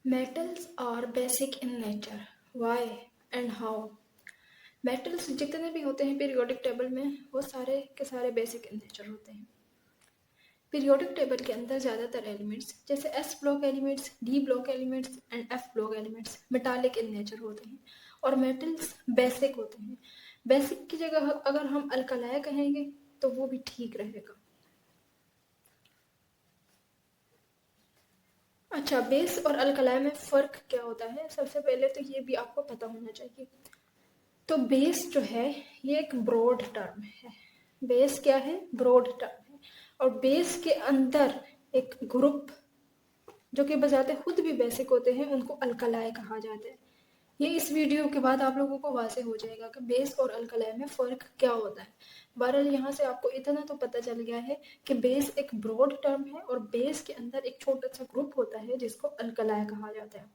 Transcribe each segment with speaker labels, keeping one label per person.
Speaker 1: Metals are basic in nature. Why and how? Metals जितने भी होते हैं पीरियोडिक टेबल में वो सारे के सारे बेसिक इन नेचर होते हैं। पीरियोडिक टेबल के अंदर ज़्यादातर एलिमेंट्स जैसे S block elements, D block elements and F block elements metallic in nature होते हैं और मेटल्स बेसिक होते हैं। बेसिक की जगह अगर हम अल्कलाई कहेंगे तो वो भी ठीक रहेगा। अच्छा, बेस और अल्कलाई में फ़र्क क्या होता है? सबसे पहले तो ये भी आपको पता होना चाहिए। तो बेस जो है ये एक ब्रॉड टर्म है। बेस क्या है? ब्रॉड टर्म है। और बेस के अंदर एक ग्रुप जो कि बजाते खुद भी बेसिक होते हैं उनको अल्कलाई कहा जाता है। ये इस वीडियो के बाद आप लोगों को वाज़ेह हो जाएगा कि बेस और अल्कलाई में फ़र्क क्या होता है। बहरहाल यहाँ से आपको इतना तो पता चल गया है कि बेस एक ब्रॉड टर्म है और बेस के अंदर एक छोटा सा ग्रुप होता है जिसको अल्कलाई कहा जाता है।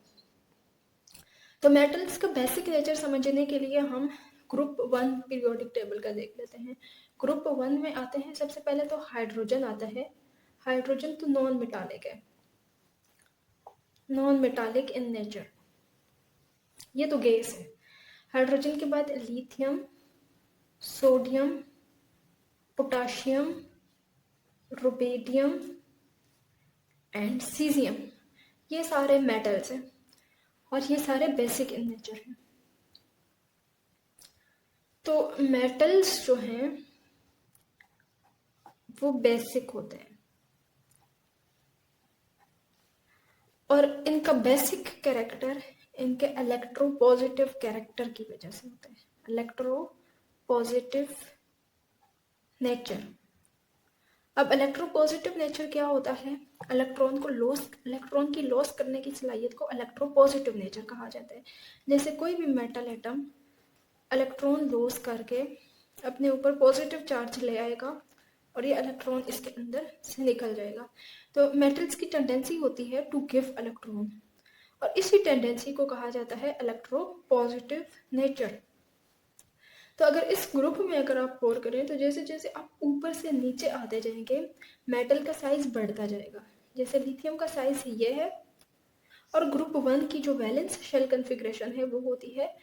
Speaker 1: तो मेटल्स का बेसिक नेचर समझने के लिए हम ग्रुप 1 पीरियोडिक टेबल का देख लेते हैं। ग्रुप 1 में आते हैं सबसे पहले तो हाइड्रोजन आता है। हाइड्रोजन तो नॉन मेटालिक है, नॉन मेटालिक इन नेचर, ये तो गैस है। हाइड्रोजन के बाद lithium, sodium, potassium, rubidium and caesium, ये सारे मेटल्स हैं और ये सारे बेसिक इन नेचर हैं। तो मेटल्स जो हैं वो बेसिक होते हैं और इनका बेसिक कैरेक्टर इनके इलेक्ट्रोपॉजिटिव कैरेक्टर की वजह से होता है। Electropositive nature. अब इलेक्ट्रोपॉजिटिव नेचर क्या होता है? इलेक्ट्रॉन की लॉस करने की सलाहियत को इलेक्ट्रोपॉजिटिव नेचर कहा जाता है। जैसे कोई भी मेटल एटम इलेक्ट्रॉन लॉस करके अपने ऊपर पॉजिटिव चार्ज ले आएगा और ये इलेक्ट्रॉन इसके अंदर से निकल जाएगा। तो मेटल्स की टेंडेंसी होती है टू गिव इलेक्ट्रॉन और इसी टेंडेंसी को कहा जाता है इलेक्ट्रोपॉजिटिव नेचर। तो अगर इस ग्रुप में अगर आप गौर करें तो जैसे जैसे आप ऊपर से नीचे आते जाएंगे मेटल का साइज बढ़ता जाएगा। जैसे लिथियम का साइज ये है और ग्रुप 1 की जो वैलेंस शेल कन्फिग्रेशन है वो होती है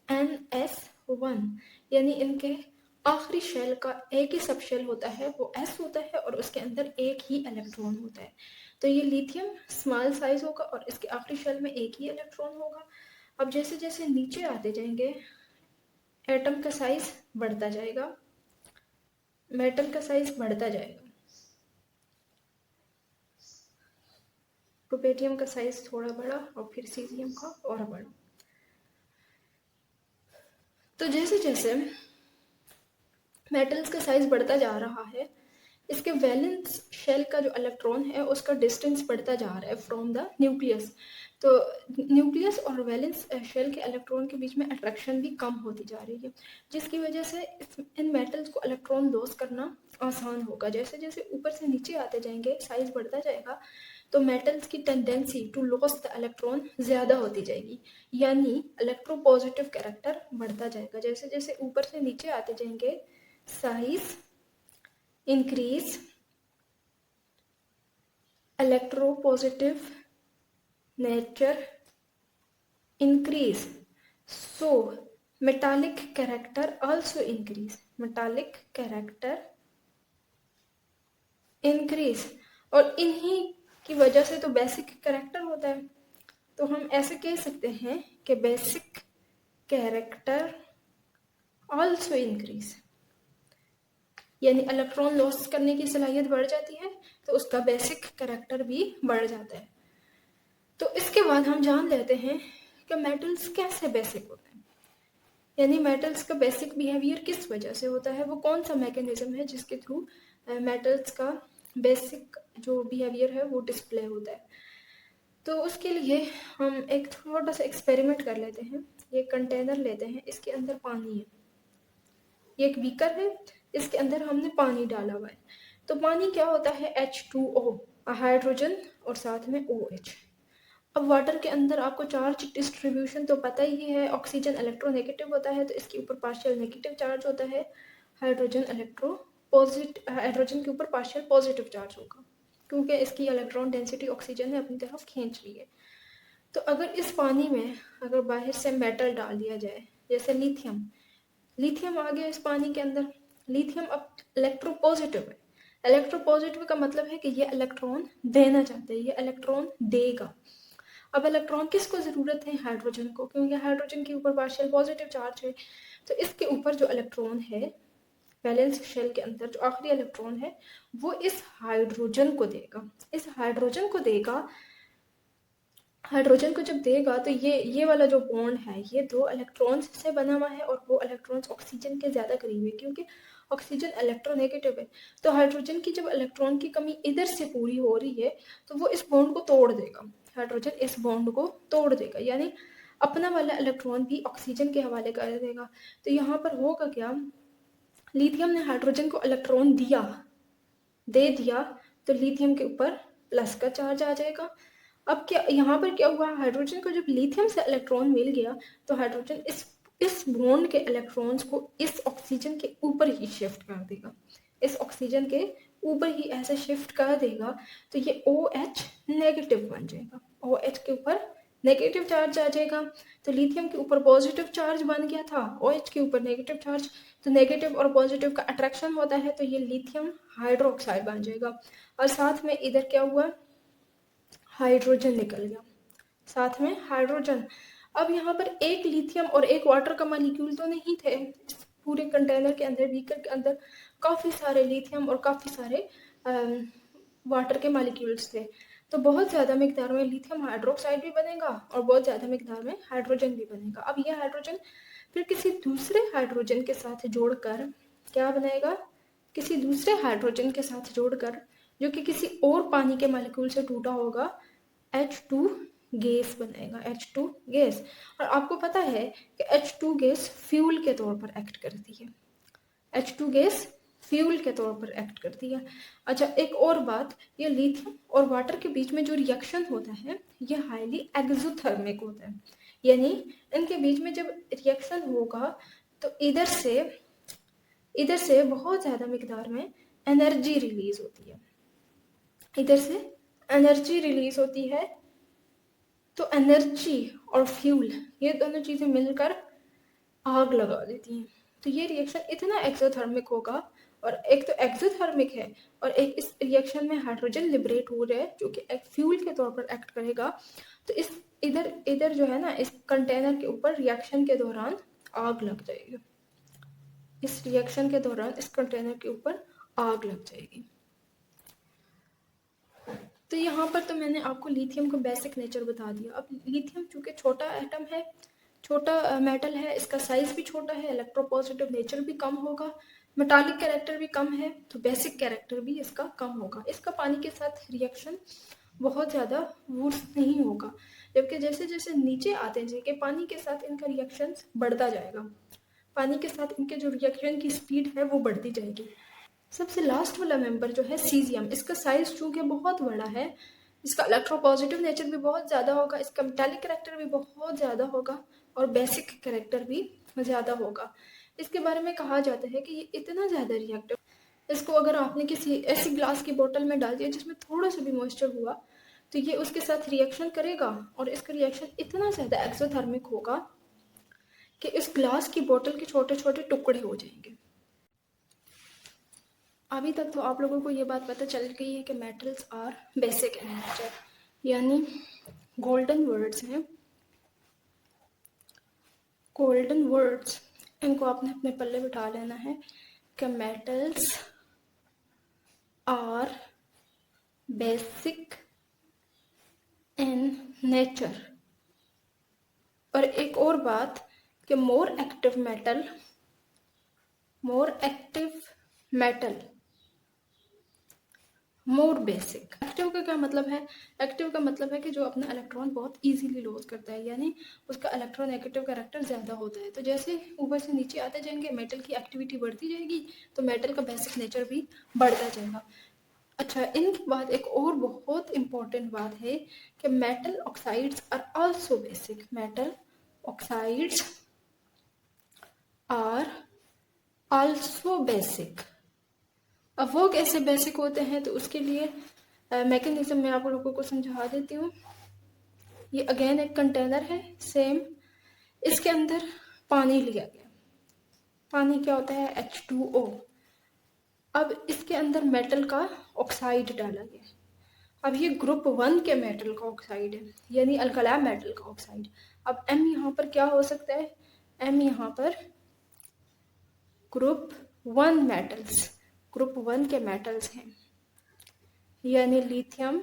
Speaker 1: NS1, यानी इनके आखिरी शेल का एक ही सब शेल होता है, वो S होता है और उसके अंदर एक ही इलेक्ट्रॉन होता है। तो ये लिथियम स्मॉल साइज होगा और इसके आखिरी शेल में एक ही इलेक्ट्रॉन होगा। अब जैसे जैसे नीचे आते जाएंगे एटम का साइज बढ़ता जाएगा, मेटल का साइज बढ़ता जाएगा। रुबिडियम का साइज थोड़ा बड़ा और फिर सीजियम का और बड़ा। तो जैसे जैसे मेटल्स का साइज बढ़ता जा रहा है इसके वैलेंस शेल का जो इलेक्ट्रॉन है उसका डिस्टेंस बढ़ता जा रहा है फ्रॉम द न्यूक्लियस। तो न्यूक्लियस और वैलेंस शेल के इलेक्ट्रॉन के बीच में अट्रैक्शन भी कम होती जा रही है जिसकी वजह से इन मेटल्स को इलेक्ट्रॉन लॉस करना आसान होगा। जैसे जैसे ऊपर से नीचे आते जाएंगे साइज बढ़ता जाएगा तो मेटल्स की tendency to loss the electron ज़्यादा होती जाएगी, यानी इलेक्ट्रोपॉजिटिव कैरेक्टर बढ़ता जाएगा। जैसे जैसे ऊपर से नीचे आते जाएंगे size increase, electropositive nature increase, so metallic character also increase, metallic character increase। और इन्हीं की वजह से तो बेसिक कैरेक्टर होता है। तो हम ऐसे कह सकते हैं कि बेसिक कैरेक्टर also increase, यानी इलेक्ट्रॉन लॉस करने की सलाहियत बढ़ जाती है तो उसका बेसिक कैरेक्टर भी बढ़ जाता है। तो इसके बाद हम जान लेते हैं कि मेटल्स कैसे बेसिक होते हैं, यानी मेटल्स का बेसिक बिहेवियर किस वजह से होता है, वो कौन सा मैकेनिज्म है जिसके थ्रू मेटल्स का बेसिक जो बिहेवियर है वो डिस्प्ले होता है। तो उसके लिए हम एक छोटा सा एक्सपेरिमेंट कर लेते हैं। ये कंटेनर लेते हैं, इसके अंदर पानी है, ये एक बीकर है, इसके अंदर हमने पानी डाला हुआ है। तो पानी क्या होता है? H2O, हाइड्रोजन और साथ में OH। अब वाटर के अंदर आपको चार्ज डिस्ट्रीब्यूशन तो पता ही है, ऑक्सीजन इलेक्ट्रोनेगेटिव होता है तो इसके ऊपर पार्शियल नेगेटिव चार्ज होता है, हाइड्रोजन के ऊपर पार्शियल पॉजिटिव चार्ज होगा क्योंकि इसकी इलेक्ट्रॉन डेंसिटी ऑक्सीजन ने अपनी तरफ खींच ली है। तो अगर इस पानी में अगर बाहर से मेटल डाल दिया जाए, जैसे लिथियम, लिथियम आ गया इस पानी के अंदर। लिथियम अब इलेक्ट्रोपॉजिटिव है। इलेक्ट्रोपॉजिटिव का मतलब है कि ये इलेक्ट्रॉन देना चाहते हैं, ये इलेक्ट्रॉन देगा। अब इलेक्ट्रॉन किसको जरूरत है? हाइड्रोजन को, क्योंकि हाइड्रोजन के ऊपर पार्शियल पॉजिटिव चार्ज है। तो इसके ऊपर जो इलेक्ट्रॉन है वैलेंस शेल के अंदर, जो आखिरी इलेक्ट्रॉन है वो इस हाइड्रोजन को देगा। इस हाइड्रोजन को देगा, हाइड्रोजन को जब देगा तो ये वाला जो बॉन्ड है ये दो इलेक्ट्रॉन्स से बना हुआ है, और वो इलेक्ट्रॉन्स ऑक्सीजन के ज़्यादा करीब है, क्योंकि ऑक्सीजन इलेक्ट्रोनेगेटिव है। तो हाइड्रोजन की जब इलेक्ट्रॉन की कमी इधर से पूरी हो रही है तो वो इस बॉन्ड को तोड़ देगा। हाइड्रोजन इस बॉन्ड को तोड़ देगा, यानी अपना वाला इलेक्ट्रॉन भी ऑक्सीजन के हवाले कर देगा। तो यहाँ पर होगा क्या, लिथियम ने हाइड्रोजन को इलेक्ट्रॉन दे दिया, तो लिथियम के ऊपर प्लस का चार्ज आ जाएगा। अब क्या यहाँ पर क्या हुआ, हाइड्रोजन को जब लिथियम से इलेक्ट्रॉन मिल गया तो हाइड्रोजन इस बॉन्ड के इलेक्ट्रॉन्स को इस ऑक्सीजन के ऊपर ही शिफ्ट कर देगा, इस ऑक्सीजन के ऊपर ही ऐसे शिफ्ट कर देगा। तो ये OH नेगेटिव बन जाएगा, OH के ऊपर नेगेटिव चार्ज आ जाएगा। तो लिथियम के ऊपर पॉजिटिव चार्ज बन गया था, OH के ऊपर नेगेटिव चार्ज। तो नेगेटिव और पॉजिटिव का अट्रैक्शन होता है, तो ये लिथियम हाइड्रोक्साइड बन जाएगा। और साथ में इधर क्या हुआ, हाइड्रोजन निकल गया, साथ में हाइड्रोजन। अब यहाँ पर एक लिथियम और एक वाटर का मॉलिक्यूल तो नहीं थे, इस पूरे कंटेनर के अंदर, बीकर के अंदर काफ़ी सारे लिथियम और काफ़ी सारे वाटर के मॉलिक्यूल्स थे। तो बहुत ज़्यादा मिकदार में लिथियम हाइड्रोक्साइड भी बनेगा और बहुत ज़्यादा मिकदार में हाइड्रोजन भी बनेगा। अब यह हाइड्रोजन फिर किसी दूसरे हाइड्रोजन के साथ जोड़कर क्या बनाएगा, किसी दूसरे हाइड्रोजन के साथ जोड़कर, जो कि किसी और पानी के मॉलिक्यूल से टूटा होगा, H2 गैस बनेगा, H2 गैस। और आपको पता है कि H2 गैस फ्यूल के तौर पर एक्ट करती है, H2 गैस फ्यूल के तौर पर एक्ट करती है। अच्छा, एक और बात, ये लिथियम और वाटर के बीच में जो रिएक्शन होता है ये हाईली एक्सोथर्मिक होता है, यानी इनके बीच में जब रिएक्शन होगा तो इधर से बहुत ज़्यादा मिकदार में एनर्जी रिलीज होती है, इधर से एनर्जी रिलीज होती है। तो एनर्जी और फ्यूल ये दोनों चीज़ें मिलकर आग लगा देती हैं। तो ये रिएक्शन इतना एक्सोथर्मिक होगा, और एक तो एक्सोथर्मिक है और एक इस रिएक्शन में हाइड्रोजन लिबरेट हो रहा है जो कि एक फ्यूल के तौर पर एक्ट करेगा। तो इस इधर जो है ना, इस कंटेनर के ऊपर रिएक्शन के दौरान आग लग जाएगी, इस रिएक्शन के दौरान इस कंटेनर के ऊपर आग लग जाएगी। तो यहाँ पर तो मैंने आपको लिथियम का बेसिक नेचर बता दिया। अब लिथियम चूँकि छोटा एटम है, छोटा मेटल है, इसका साइज भी छोटा है, इलेक्ट्रोपॉजिटिव नेचर भी कम होगा, मेटालिक कैरेक्टर भी कम है, तो बेसिक कैरेक्टर भी इसका कम होगा। इसका पानी के साथ रिएक्शन बहुत ज़्यादा वुड्स नहीं होगा, जबकि जैसे जैसे नीचे आते जाएंगे पानी के साथ इनका रिएक्शन बढ़ता जाएगा, पानी के साथ इनके जो रिएक्शन की स्पीड है वो बढ़ती जाएगी। सबसे लास्ट वाला मेंबर जो है सीजियम, इसका साइज चूँकि बहुत बड़ा है, इसका इलेक्ट्रोपॉजिटिव नेचर भी बहुत ज़्यादा होगा, इसका मेटालिक कैरेक्टर भी बहुत ज़्यादा होगा और बेसिक कैरेक्टर भी ज़्यादा होगा। इसके बारे में कहा जाता है कि ये इतना ज़्यादा रिएक्टिव, इसको अगर आपने किसी ऐसी ग्लास की बोतल में डाल दिया जिसमें थोड़ा सा भी मॉइस्चर हुआ तो ये उसके साथ रिएक्शन करेगा, और इसका रिएक्शन इतना ज़्यादा एक्सोथर्मिक होगा कि इस ग्लास की बोतल के छोटे छोटे टुकड़े हो जाएंगे। अभी तक तो आप लोगों को ये बात पता चल गई है कि metals are basic in nature, यानी गोल्डन वर्ड्स हैं, गोल्डन वर्ड्स, इनको आपने अपने पल्ले बिठा लेना है कि metals are basic in nature. और एक और बात कि more active metal more basic. Active का क्या मतलब है, एक्टिव का मतलब है कि जो अपना इलेक्ट्रॉन बहुत इजीली लॉस करता है, यानी उसका इलेक्ट्रोनेगेटिव कैरेक्टर ज़्यादा होता है। तो जैसे ऊपर से नीचे आते जाएंगे मेटल की एक्टिविटी बढ़ती जाएगी, तो मेटल का बेसिक नेचर भी बढ़ता जाएगा। अच्छा, इनके बाद एक और बहुत इम्पॉर्टेंट बात है कि metal oxides are also basic, metal oxides are also basic. अब वो कैसे बेसिक होते हैं, तो उसके लिए मैकेनिज्म मैं आप लोगों को समझा देती हूँ। ये अगेन एक कंटेनर है सेम, इसके अंदर पानी लिया गया। पानी क्या होता है? H2O। अब इसके अंदर मेटल का ऑक्साइड डाला गया। अब ये ग्रुप 1 के मेटल का ऑक्साइड है, यानी अल्कली मेटल का ऑक्साइड। अब M यहाँ पर क्या हो सकता है? M यहाँ पर ग्रुप 1 मेटल्स, ग्रुप 1 के मेटल्स हैं, यानी लिथियम,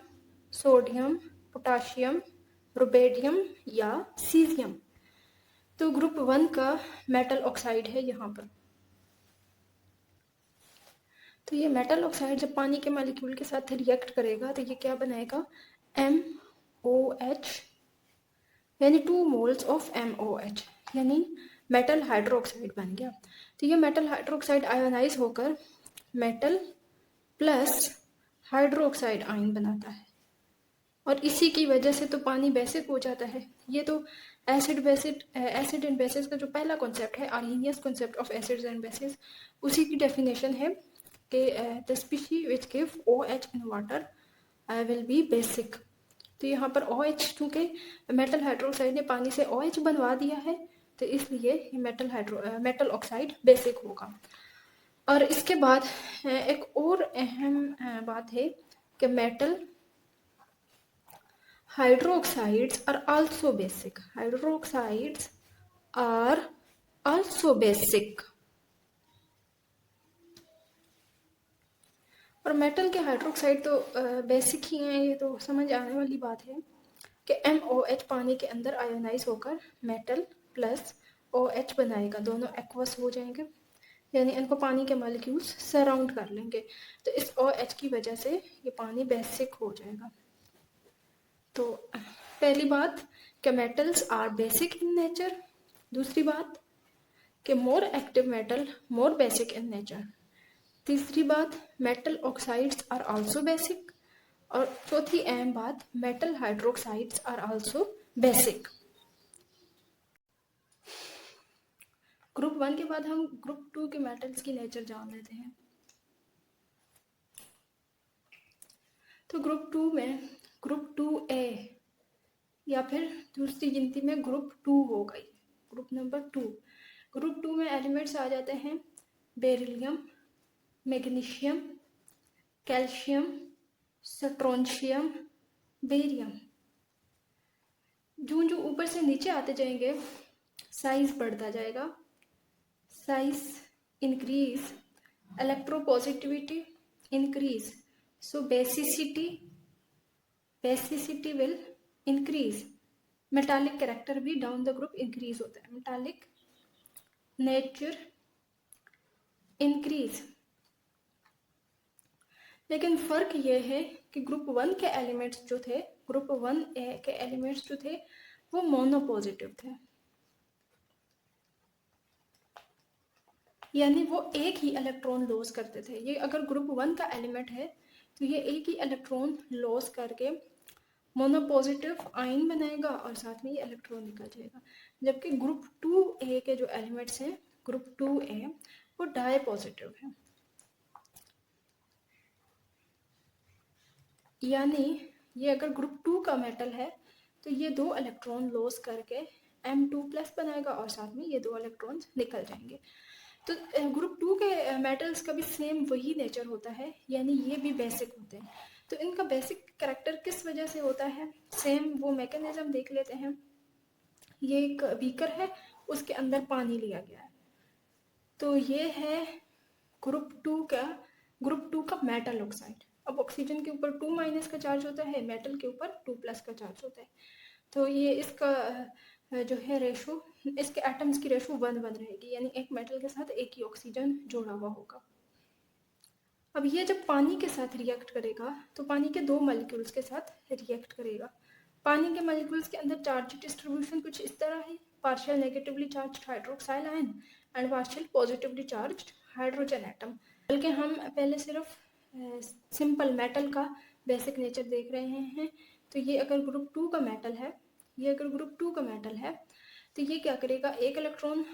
Speaker 1: सोडियम, पोटाशियम, रुबेडियम या सीजियम। तो ग्रुप 1 का मेटल ऑक्साइड है यहाँ पर। तो ये मेटल ऑक्साइड जब पानी के मॉलिक्यूल के साथ रिएक्ट करेगा तो ये क्या बनाएगा? MOH, यानी 2 मोल्स ऑफ MOH, यानी मेटल हाइड्रोक्साइड बन गया। तो ये मेटल हाइड्रोक्साइड आयोनाइज होकर मेटल प्लस हाइड्रोक्साइड आयन बनाता है, और इसी की वजह से तो पानी बेसिक हो जाता है। ये तो एसिड एंड बेसिस का जो पहला कॉन्सेप्ट है, Arrhenius concept of acids and bases, उसी की डेफिनेशन है कि the species which give OH in water will be basic. तो यहाँ पर OH, चूँकि मेटल हाइड्रोक्साइड ने पानी से OH बनवा दिया है, तो इसलिए ये मेटल ऑक्साइड बेसिक होगा। और इसके बाद एक और अहम बात है कि metal hydroxides are also basic. Hydroxides are also basic. और मेटल के हाइड्रोक्साइड तो बेसिक ही हैं, ये तो समझ आने वाली बात है कि MOH पानी के अंदर आयोनाइज होकर मेटल प्लस OH बनाएगा, दोनों एक्वस हो जाएंगे, यानी इनको पानी के मॉलिक्यूल्स सराउंड कर लेंगे। तो इस OH की वजह से ये पानी बेसिक हो जाएगा। तो पहली बात कि metals are basic in nature, दूसरी बात कि more active metal more basic in nature, तीसरी बात metal oxides are also basic, और चौथी अहम बात metal hydroxides are also basic. Group 1 के बाद हम ग्रुप 2 के मेटल्स की नेचर जान लेते हैं। तो ग्रुप 2 में ग्रुप 2A या फिर दूसरी गिनती में ग्रुप 2 हो गई, ग्रुप नंबर 2। ग्रुप 2 में एलिमेंट्स आ जाते हैं beryllium, magnesium, calcium, strontium, barium. जो जो ऊपर से नीचे आते जाएंगे साइज बढ़ता जाएगा, size increase, electropositivity increase, so basicity will increase, metallic character भी डाउन द ग्रुप इंक्रीज होता है, मेटालिक नेचर इंक्रीज। लेकिन फर्क ये है कि ग्रुप 1 के एलिमेंट्स जो थे, ग्रुप 1A के एलिमेंट्स जो थे वो मोनोपॉजिटिव थे, यानी वो एक ही इलेक्ट्रॉन लॉस करते थे। ये अगर ग्रुप 1 का एलिमेंट है तो ये एक ही इलेक्ट्रॉन लॉस करके मोनोपॉजिटिव आयन बनाएगा और साथ में ये इलेक्ट्रॉन निकल जाएगा। जबकि ग्रुप 2A के जो एलिमेंट्स हैं, ग्रुप 2A वो डाई पॉजिटिव है, यानी ये अगर ग्रुप 2 का मेटल है तो ये 2 इलेक्ट्रॉन लॉस करके M2+ बनाएगा और साथ में ये 2 इलेक्ट्रॉन्स निकल जाएंगे। तो ग्रुप 2 के मेटल्स का भी सेम वही नेचर होता है, यानी ये भी बेसिक होते हैं। तो इनका बेसिक कैरेक्टर किस वजह से होता है, सेम वो मैकेनिज्म देख लेते हैं। ये एक बीकर है, उसके अंदर पानी लिया गया है, तो ये है ग्रुप 2 का मेटल ऑक्साइड। अब ऑक्सीजन के ऊपर 2- का चार्ज होता है, मेटल के ऊपर 2+ का चार्ज होता है, तो ये इसका जो है रेशो, इसके एटम्स की रेशो 1:1 रहेगी, यानी एक मेटल के साथ एक ही ऑक्सीजन जुड़ा हुआ होगा। अब ये जब पानी के साथ रिएक्ट करेगा तो पानी के 2 मॉलिक्यूल्स के साथ रिएक्ट करेगा। पानी के मॉलिक्यूल्स के अंदर चार्ज डिस्ट्रीब्यूशन कुछ इस तरह है, partial negatively charged hydroxyl ion and partial positively charged hydrogen atom. बल्कि हम पहले सिर्फ सिंपल मेटल का बेसिक नेचर देख रहे हैं। तो ये अगर ग्रुप 2 का मेटल है, ये अगर ग्रुप 2 का मेटल है तो ये क्या करेगा, एक इलेक्ट्रॉन,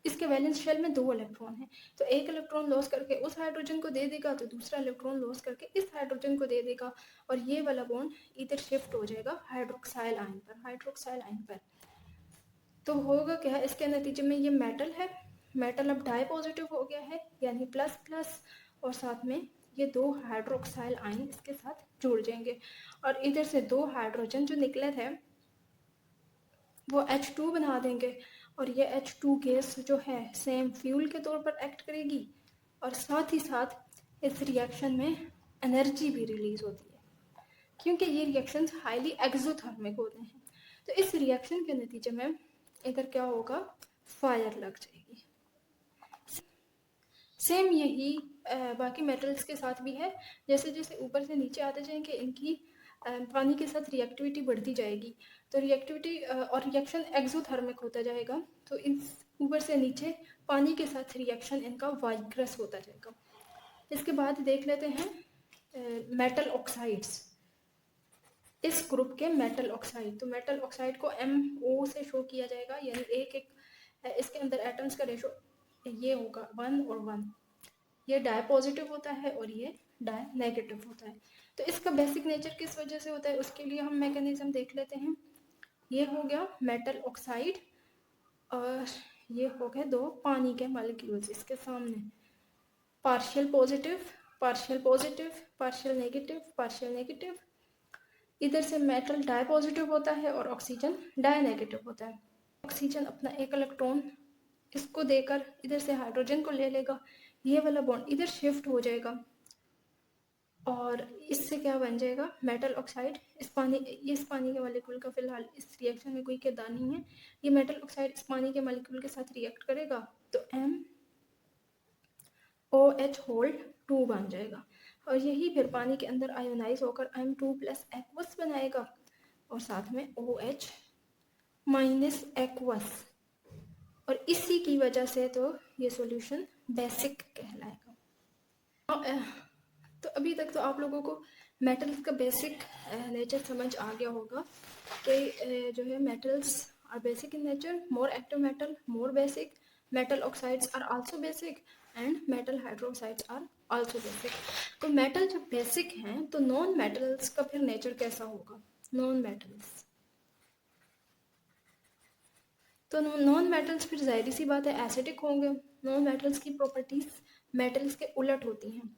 Speaker 1: इसके वैलेंस शेल में 2 इलेक्ट्रॉन है, तो एक इलेक्ट्रॉन लॉस करके उस हाइड्रोजन को दे देगा, तो दूसरा इलेक्ट्रॉन लॉस करके इस हाइड्रोजन को दे देगा, और ये वाला बॉन्ड इधर शिफ्ट हो जाएगा हाइड्रोक्साइल आयन पर। तो होगा क्या, इसके नतीजे में ये मेटल है, मेटल अब डाई पॉजिटिव हो गया है, यानी प्लस प्लस, और साथ में ये 2 हाइड्रोक्साइल आयन इसके साथ जुड़ जाएंगे, और इधर से 2 हाइड्रोजन जो निकले थे वो H2 बना देंगे, और ये H2 गैस जो है सेम फ्यूल के तौर पर एक्ट करेगी, और साथ ही साथ इस रिएक्शन में एनर्जी भी रिलीज होती है, क्योंकि ये रिएक्शंस हाईली एक्सोथर्मिक होते हैं। तो इस रिएक्शन के नतीजे में इधर क्या होगा, फायर लग जाएगी। सेम यही बाकी मेटल्स के साथ भी है, जैसे जैसे ऊपर से नीचे आते जाएंगे इनकी पानी के साथ रिएक्टिविटी बढ़ती जाएगी, तो रिएक्टिविटी और रिएक्शन एक्सोथर्मिक होता जाएगा, तो इस ऊपर से नीचे पानी के साथ रिएक्शन इनका वाइग्रस होता जाएगा। इसके बाद देख लेते हैं मेटल ऑक्साइड्स, इस ग्रुप के मेटल ऑक्साइड। तो मेटल ऑक्साइड को MO से शो किया जाएगा, यानी एक एक इसके अंदर एटम्स का रेशो ये होगा 1 और 1, ये डाई पॉजिटिव होता है और ये डाई नेगेटिव होता है। तो इसका बेसिक नेचर किस वजह से होता है, उसके लिए हम मैकेनिज्म देख लेते हैं। ये हो गया मेटल ऑक्साइड, और ये हो गए 2 पानी के मॉलिक्यूल्स इसके सामने, partial positive, partial positive, partial negative, partial negative. इधर से मेटल डाई पॉजिटिव होता है और ऑक्सीजन डाई नेगेटिव होता है। ऑक्सीजन अपना एक इलेक्ट्रॉन इसको देकर इधर से हाइड्रोजन को ले लेगा, ये वाला बॉन्ड इधर शिफ्ट हो जाएगा, और इससे क्या बन जाएगा, मेटल ऑक्साइड। इस पानी के मॉलिक्यूल का फिलहाल इस रिएक्शन में कोई किरदार नहीं है, ये मेटल ऑक्साइड इस पानी के मॉलिक्यूल के साथ रिएक्ट करेगा, तो MOH होल्ड 2 बन जाएगा, और यही फिर पानी के अंदर आयोनाइज होकर M2 प्लस एक्वस बनाएगा, और साथ में OH माइनस एक्वस, और इसी की वजह से तो ये सॉल्यूशन बेसिक कहलाएगा। तो अभी तक तो आप लोगों को मेटल्स का बेसिक नेचर समझ आ गया होगा कि जो है metals are basic in nature, more active metal more basic, metal oxides are also basic, and metal hydroxides are also basic. तो मेटल जब बेसिक हैं तो नॉन मेटल्स का फिर नेचर कैसा होगा, नॉन मेटल्स, तो नॉन मेटल्स फिर जाहिर सी बात है एसिडिक होंगे। नॉन मेटल्स की प्रॉपर्टीज मेटल्स के उलट होती हैं,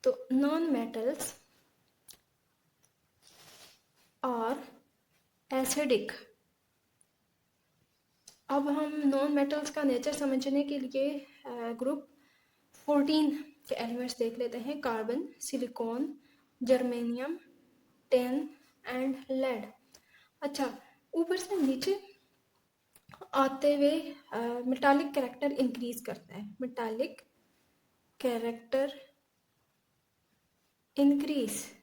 Speaker 1: तो नॉन मेटल्स और एसिडिक। अब हम नॉन मेटल्स का नेचर समझने के लिए ग्रुप 14 के एलिमेंट्स देख लेते हैं, carbon, silicon, germanium, tin and lead. अच्छा, ऊपर से नीचे आते हुए मेटालिक कैरेक्टर इंक्रीज करता है, मेटालिक कैरेक्टर इंक्रीजेस,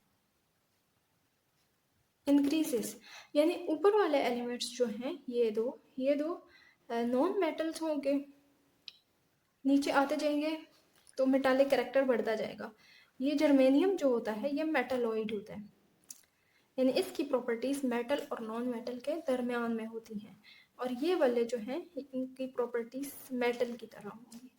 Speaker 1: यानी ऊपर वाले एलिमेंट्स जो हैं ये दो नॉन मेटल्स होंगे, नीचे आते जाएंगे तो मेटालिक कैरेक्टर बढ़ता जाएगा। ये जर्मेनियम जो होता है ये मेटालॉइड होता है, यानी इसकी प्रॉपर्टीज मेटल और नॉन मेटल के दरमियान में होती हैं, और ये वाले जो हैं इनकी प्रॉपर्टीज मेटल की तरह होंगी।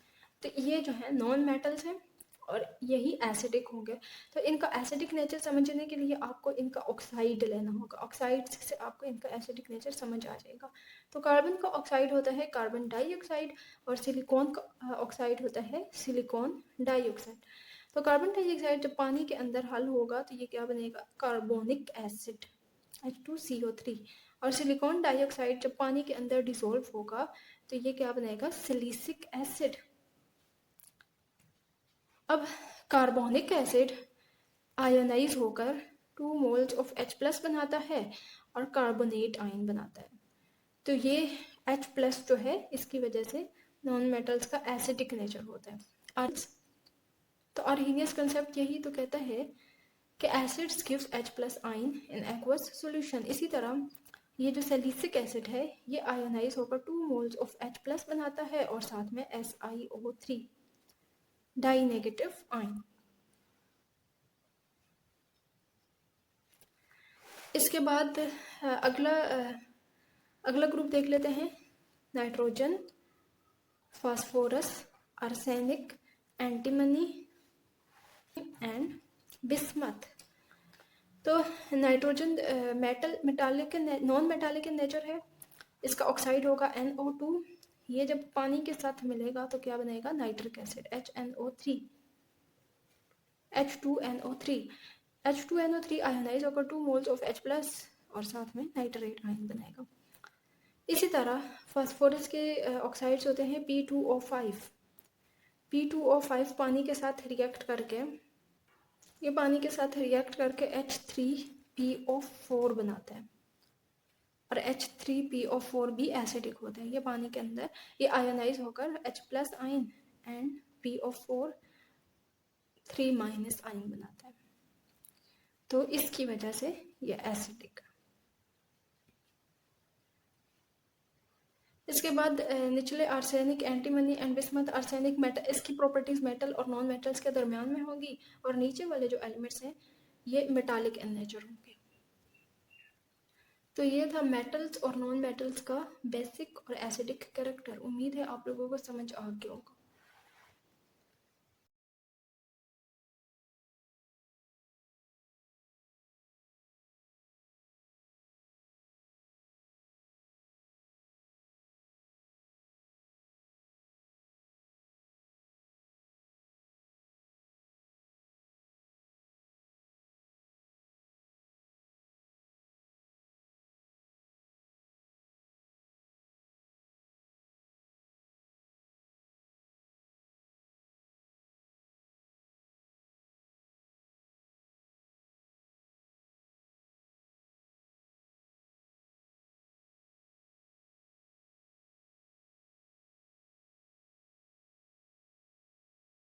Speaker 1: तो ये जो है नॉन मेटल्स हैं और यही एसिडिक होंगे। तो इनका एसिडिक नेचर समझने के लिए आपको इनका ऑक्साइड लेना होगा, ऑक्साइड से आपको इनका एसिडिक नेचर समझ आ जाएगा। तो कार्बन का ऑक्साइड होता है कार्बन डाइऑक्साइड, और सिलिकॉन का ऑक्साइड होता है सिलिकॉन डाइऑक्साइड। तो कार्बन डाइऑक्साइड जब पानी के अंदर हल होगा तो ये क्या बनेगा, कार्बोनिक एसिड H2CO3, और सिलिकॉन डाइऑक्साइड जब पानी के अंदर डिसॉल्व होगा तो ये क्या बनेगा, सिलिसिक एसिड। अब कार्बोनिक एसिड आयोनाइज होकर 2 मोल्स ऑफ H+ बनाता है और कार्बोनेट आयन बनाता है। तो ये H+ जो है इसकी वजह से नॉन मेटल्स का एसिडिक नेचर होता है। तो आर्हेनियस कंसेप्ट यही तो कहता है कि acids gives H+ ion in aqueous solution. इसी तरह ये जो सैलिसिक एसिड है ये आयोनाइज होकर 2 मोल्स ऑफ H+ बनाता है और साथ में SiO3 डाई नेगेटिव आयन। इसके बाद अगला ग्रुप देख लेते हैं nitrogen, phosphorus, arsenic, antimony and bismuth. तो nitrogen metallic non metallic in nature है, इसका ऑक्साइड होगा NO2। ये जब पानी के साथ मिलेगा तो क्या बनेगा, nitric acid HNO3, H2NO3। H2NO3 ionise होकर 2 मोल्स ऑफ H प्लस और साथ में नाइट्रेट आयन बनाएगा। इसी तरह फास्फोरस के ऑक्साइड्स होते हैं P2O5। P2O5 पानी के साथ रिएक्ट करके, ये पानी के साथ रिएक्ट करके H3PO4 बनाता है, और H3PO4 भी एसिडिक होता है। ये पानी के अंदर ये आयोनाइज होकर H plus ion and PO4 3 minus ion बनाता है, तो इसकी वजह से ये एसिडिक। इसके बाद निचले arsenic, antimony and bismuth. Arsenic metal, इसकी प्रॉपर्टीज मेटल और नॉन मेटल्स के दरमियान में होगी, और नीचे वाले जो एलिमेंट्स हैं ये मेटालिक इन नेचर होंगे। तो ये था मेटल्स और नॉन मेटल्स का बेसिक और एसिडिक कैरेक्टर। उम्मीद है आप लोगों को समझ आ गया होगा।